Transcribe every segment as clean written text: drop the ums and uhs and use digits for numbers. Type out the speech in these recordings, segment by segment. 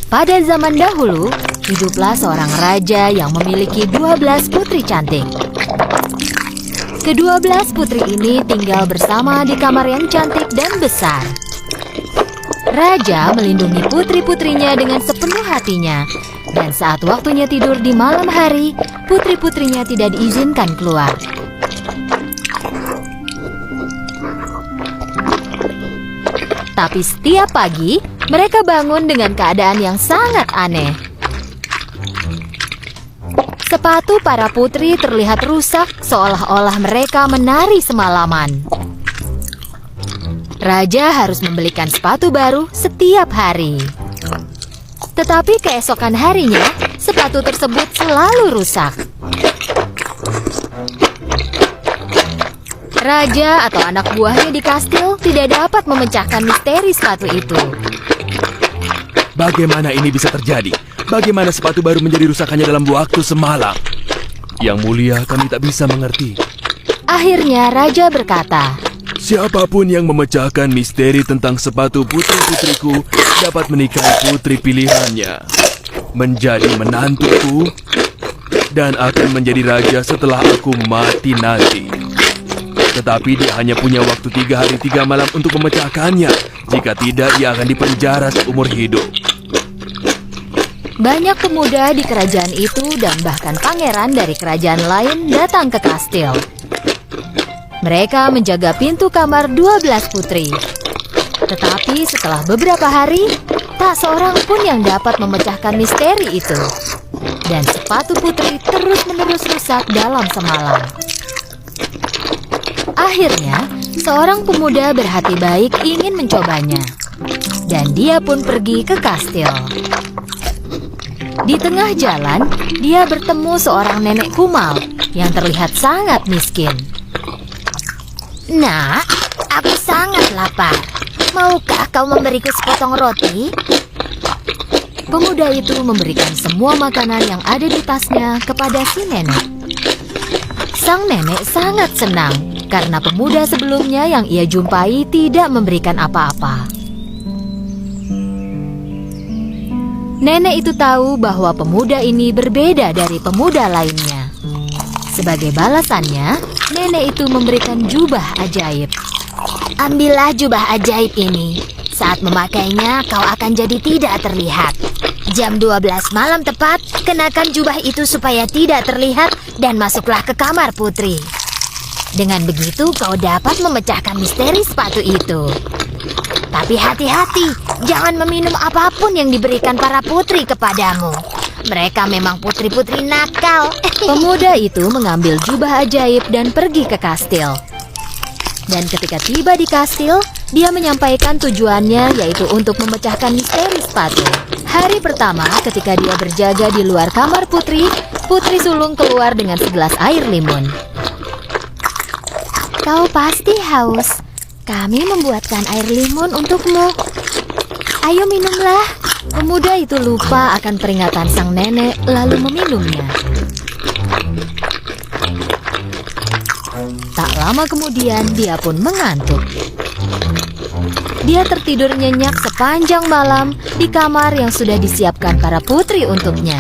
Pada zaman dahulu, hiduplah seorang raja yang memiliki 12 putri cantik. Ke-12 putri ini tinggal bersama di kamar yang cantik dan besar. Raja melindungi putri-putrinya dengan sepenuh hatinya, dan saat waktunya tidur di malam hari, putri-putrinya tidak diizinkan keluar. Tapi setiap pagi, mereka bangun dengan keadaan yang sangat aneh. Sepatu para putri terlihat rusak, seolah-olah mereka menari semalaman. Raja harus membelikan sepatu baru setiap hari. Tetapi keesokan harinya, sepatu tersebut selalu rusak. Raja atau anak buahnya di kastil tidak dapat memecahkan misteri sepatu itu. Bagaimana ini bisa terjadi? Bagaimana sepatu baru menjadi rusakannya dalam waktu semalam? Yang mulia, kami tak bisa mengerti. Akhirnya Raja berkata, Siapapun yang memecahkan misteri tentang sepatu putri-putriku dapat menikahi putri pilihannya, menjadi menantuku, dan akan menjadi raja setelah aku mati nanti. Tetapi dia hanya punya waktu 3 hari 3 malam untuk memecahkannya. Jika tidak, ia akan dipenjara seumur hidup. banyak pemuda di kerajaan itu dan bahkan pangeran dari kerajaan lain datang ke kastil. Mereka menjaga pintu kamar 12 putri. Tetapi setelah beberapa hari, tak seorang pun yang dapat memecahkan misteri itu. Dan sepatu putri terus-menerus rusak dalam semalam. Akhirnya, seorang pemuda berhati baik ingin mencobanya. Dan dia pun pergi ke kastil. Di tengah jalan, dia bertemu seorang nenek kumal yang terlihat sangat miskin. Nak, aku sangat lapar. Maukah kau memberiku sepotong roti? Pemuda itu memberikan semua makanan yang ada di tasnya kepada si nenek. Sang nenek sangat senang karena pemuda sebelumnya yang ia jumpai tidak memberikan apa-apa. Nenek itu tahu bahwa pemuda ini berbeda dari pemuda lainnya. Sebagai balasannya, nenek itu memberikan jubah ajaib. Ambillah jubah ajaib ini. Saat memakainya, kau akan jadi tidak terlihat. Jam 12 malam tepat, kenakan jubah itu supaya tidak terlihat dan masuklah ke kamar putri. Dengan begitu, kau dapat memecahkan misteri sepatu itu. Tapi hati-hati, jangan meminum apapun yang diberikan para putri kepadamu. Mereka memang putri-putri nakal. Pemuda itu mengambil jubah ajaib dan pergi ke kastil. Dan ketika tiba di kastil, dia menyampaikan tujuannya, yaitu untuk memecahkan misteri sepatu. Hari pertama ketika dia berjaga di luar kamar putri, putri sulung keluar dengan segelas air limun. Kau pasti haus. Kami membuatkan air limun untukmu. Ayo minumlah. Pemuda itu lupa akan peringatan sang nenek, lalu meminumnya. Tak lama kemudian, dia pun mengantuk. Dia tertidur nyenyak sepanjang malam di kamar yang sudah disiapkan para putri untuknya.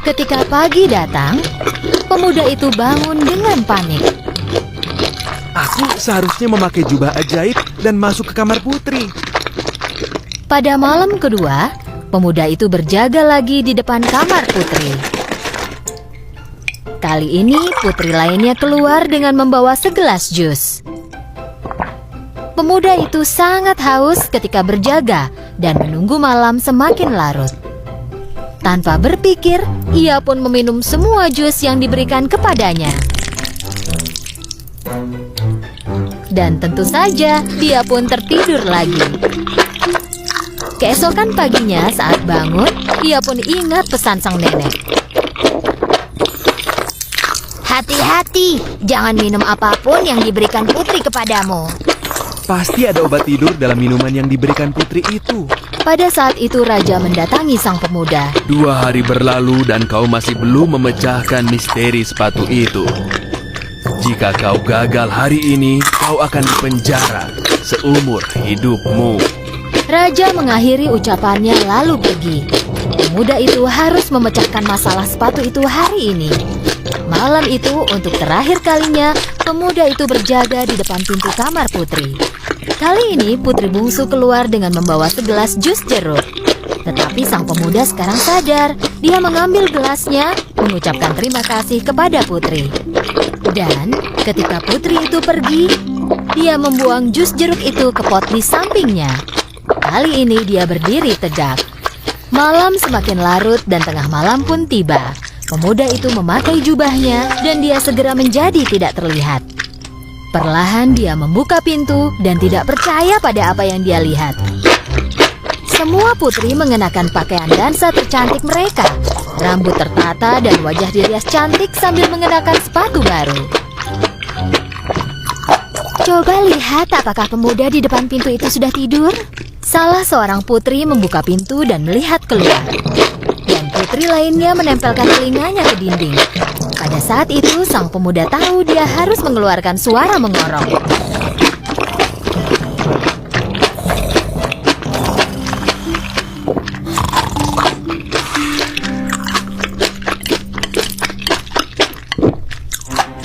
Ketika pagi datang, pemuda itu bangun dengan panik. Aku seharusnya memakai jubah ajaib dan masuk ke kamar putri. Pada malam kedua, pemuda itu berjaga lagi di depan kamar putri. Kali ini, putri lainnya keluar dengan membawa segelas jus. Pemuda itu sangat haus ketika berjaga dan menunggu malam semakin larut. Tanpa berpikir, ia pun meminum semua jus yang diberikan kepadanya. Dan tentu saja, dia pun tertidur lagi. Keesokan paginya saat bangun, ia pun ingat pesan sang nenek. Hati-hati, jangan minum apapun yang diberikan putri kepadamu. Pasti ada obat tidur dalam minuman yang diberikan putri itu. Pada saat itu raja mendatangi sang pemuda. 2 hari berlalu dan kau masih belum memecahkan misteri sepatu itu. Jika kau gagal hari ini, kau akan dipenjara seumur hidupmu. Raja mengakhiri ucapannya lalu pergi. Pemuda itu harus memecahkan masalah sepatu itu hari ini. Malam itu untuk terakhir kalinya, pemuda itu berjaga di depan pintu kamar putri. Kali ini putri bungsu keluar dengan membawa segelas jus jeruk. Tetapi sang pemuda sekarang sadar. Dia mengambil gelasnya, mengucapkan terima kasih kepada putri. Dan ketika putri itu pergi, dia membuang jus jeruk itu ke pot di sampingnya. Kali ini dia berdiri tegak. Malam semakin larut dan tengah malam pun tiba. Pemuda itu memakai jubahnya dan dia segera menjadi tidak terlihat. Perlahan dia membuka pintu dan tidak percaya pada apa yang dia lihat. Semua putri mengenakan pakaian dansa tercantik mereka. Rambut tertata dan wajah dirias cantik sambil mengenakan sepatu baru. Coba lihat apakah pemuda di depan pintu itu sudah tidur? Salah seorang putri membuka pintu dan melihat keluar. Dan putri lainnya menempelkan telinganya ke dinding. Pada saat itu, sang pemuda tahu dia harus mengeluarkan suara mengorok.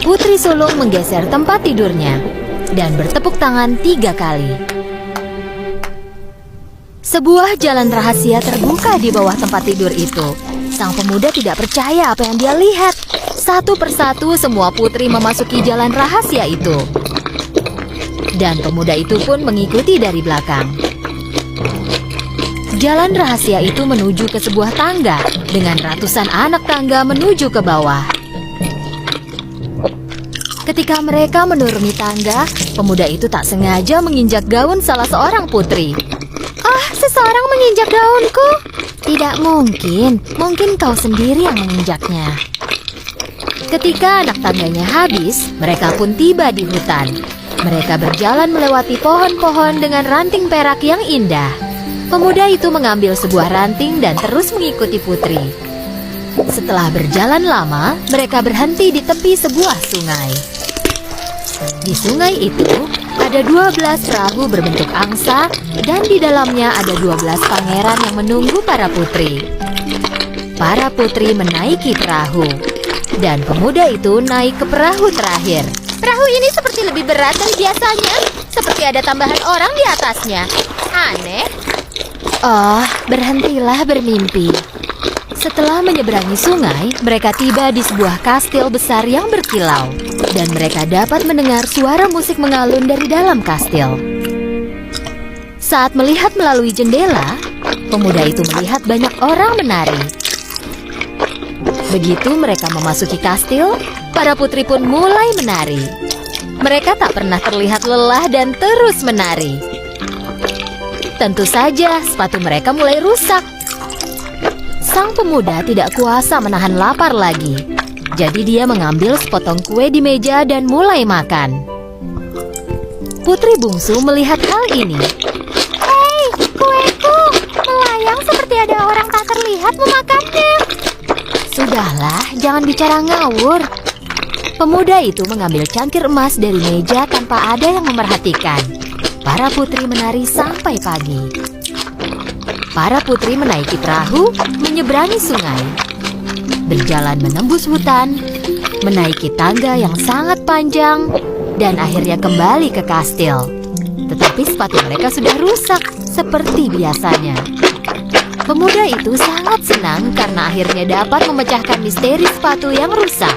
Putri sulung menggeser tempat tidurnya dan bertepuk tangan 3 kali. Sebuah jalan rahasia terbuka di bawah tempat tidur itu. Sang pemuda tidak percaya apa yang dia lihat. Satu persatu semua putri memasuki jalan rahasia itu. Dan pemuda itu pun mengikuti dari belakang. Jalan rahasia itu menuju ke sebuah tangga dengan ratusan anak tangga menuju ke bawah. Ketika mereka menuruni tangga, pemuda itu tak sengaja menginjak gaun salah seorang putri. Oh, seseorang menginjak gaunku. Tidak mungkin, mungkin kau sendiri yang menginjaknya. Ketika anak tangganya habis, mereka pun tiba di hutan. Mereka berjalan melewati pohon-pohon dengan ranting perak yang indah. Pemuda itu mengambil sebuah ranting dan terus mengikuti putri. Setelah berjalan lama, mereka berhenti di tepi sebuah sungai. Di sungai itu, ada 12 perahu berbentuk angsa dan di dalamnya ada 12 pangeran yang menunggu para putri. Para putri menaiki perahu. Dan pemuda itu naik ke perahu terakhir. Perahu ini seperti lebih berat dari biasanya. Seperti ada tambahan orang di atasnya. Aneh. Oh, berhentilah bermimpi. Setelah menyeberangi sungai, mereka tiba di sebuah kastil besar yang berkilau. Dan mereka dapat mendengar suara musik mengalun dari dalam kastil. Saat melihat melalui jendela, pemuda itu melihat banyak orang menari. Begitu mereka memasuki kastil, para putri pun mulai menari. Mereka tak pernah terlihat lelah dan terus menari. Tentu saja sepatu mereka mulai rusak. Sang pemuda tidak kuasa menahan lapar lagi. Jadi dia mengambil sepotong kue di meja dan mulai makan. Putri bungsu melihat hal ini. Hei, kueku melayang seperti ada orang tak terlihat memakannya. Sudahlah, jangan bicara ngawur. Pemuda itu mengambil cangkir emas dari meja tanpa ada yang memerhatikan. Para putri menari sampai pagi. Para putri menaiki perahu, menyeberangi sungai. Berjalan menembus hutan, menaiki tangga yang sangat panjang, dan akhirnya kembali ke kastil. Tetapi sepatu mereka sudah rusak, seperti biasanya. Pemuda itu sangat senang karena akhirnya dapat memecahkan misteri sepatu yang rusak.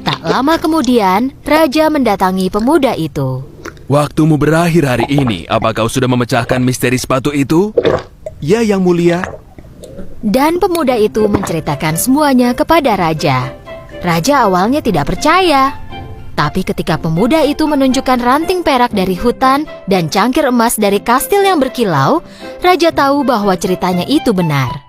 Tak lama kemudian, raja mendatangi pemuda itu. Waktumu berakhir hari ini. Apa kau sudah memecahkan misteri sepatu itu? Ya, Yang Mulia. Dan pemuda itu menceritakan semuanya kepada raja. Raja awalnya tidak percaya. Tapi ketika pemuda itu menunjukkan ranting perak dari hutan dan cangkir emas dari kastil yang berkilau, raja tahu bahwa ceritanya itu benar.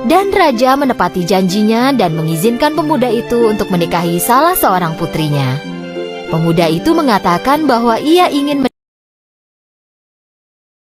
Dan raja menepati janjinya dan mengizinkan pemuda itu untuk menikahi salah seorang putrinya. Pemuda itu mengatakan bahwa ia ingin